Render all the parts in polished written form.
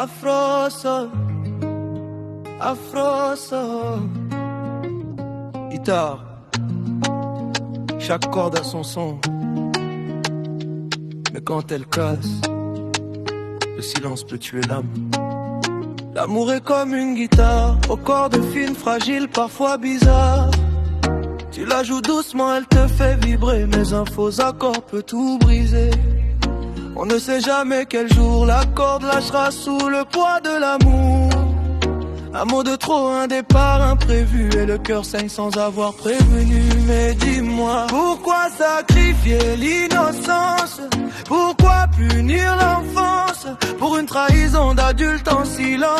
Afro-soul, Afro-soul. Guitare, chaque corde a son son. Mais quand elle casse, le silence peut tuer l'âme. L'amour est comme une guitare, aux cordes fines, fragiles, parfois bizarres. Tu la joues doucement, elle te fait vibrer, mais un faux accord peut tout briser. On ne sait jamais quel jour la corde lâchera sous le poids de l'amour. Un mot de trop, un départ imprévu, et le cœur saigne sans avoir prévenu. Mais dis-moi, pourquoi sacrifier l'innocence? Pourquoi punir l'enfance pour une trahison d'adulte en silence?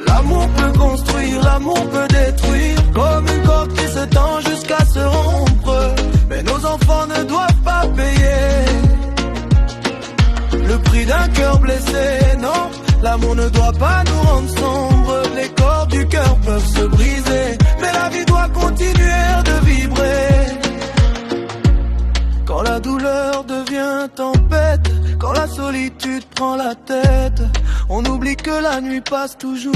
L'amour peut construire, l'amour peut détruire, comme une corde qui se tend jusqu'à se rompre. Mais nos enfants ne doivent pas payer le prix d'un cœur blessé, non. L'amour ne doit pas nous rendre sombres. Les cordes du cœur peuvent se briser, mais la vie doit continuer de vibrer. Quand la douleur devient tempête, quand la solitude prend la tête, on oublie que la nuit passe toujours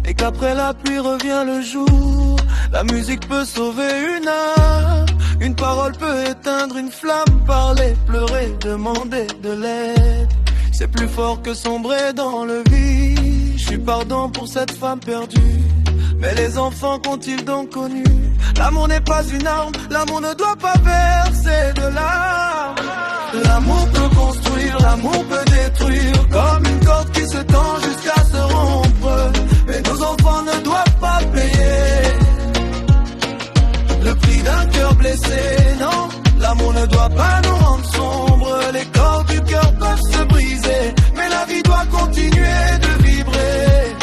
et qu'après la pluie revient le jour. La musique peut sauver une âme, une parole peut éteindre une flamme. Parler, pleurer, demander de l'aide, c'est plus fort que sombrer dans le vide. Je suis pardon pour cette femme perdue, mais les enfants qu'ont-ils donc connu? L'amour n'est pas une arme, l'amour ne doit pas verser de larmes. L'amour peut construire, l'amour peut détruire, comme une corde qui se tend jusqu'à se rompre. Mais nos enfants ne doivent pas payer le prix d'un cœur blessé, non. L'amour ne doit pas nous rendre sombres. Les cordes du cœur peuvent se briser, mais la vie doit continuer de vibrer.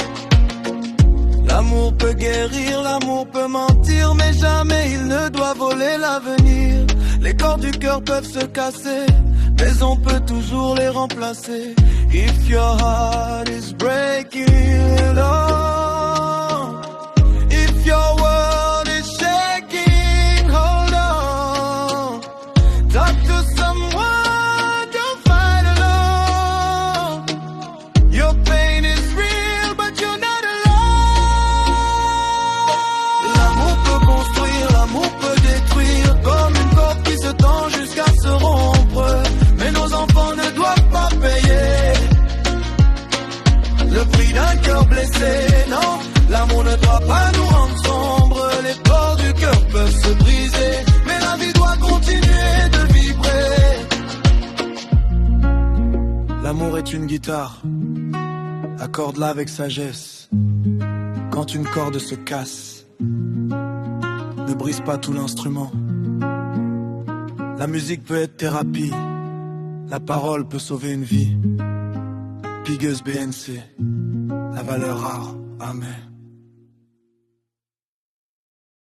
L'amour peut guérir, l'amour peut mentir, mais jamais il ne doit voler l'avenir. Les cordes du cœur peuvent se casser, mais on peut toujours les remplacer. If your heart is breaking, oh, if your world is shaking, hold on. Talk to someone, don't fight alone. Your pain is real, but you're not alone. L'amour peut construire, l'amour peut détruire, comme une corde qui se tend jusqu'à se rompre. Mais nos enfants ne doivent pas payer le prix d'un cœur blessé, non. L'amour ne doit pas nous rendre sombres. Les cordes du cœur peuvent se briser, mais la vie doit continuer de vibrer. L'amour est une guitare, accorde-la avec sagesse. Quand une corde se casse, ne brise pas tout l'instrument. La musique peut être thérapie, la parole peut sauver une vie. Pigueuse BNC, la valeur rare, amen.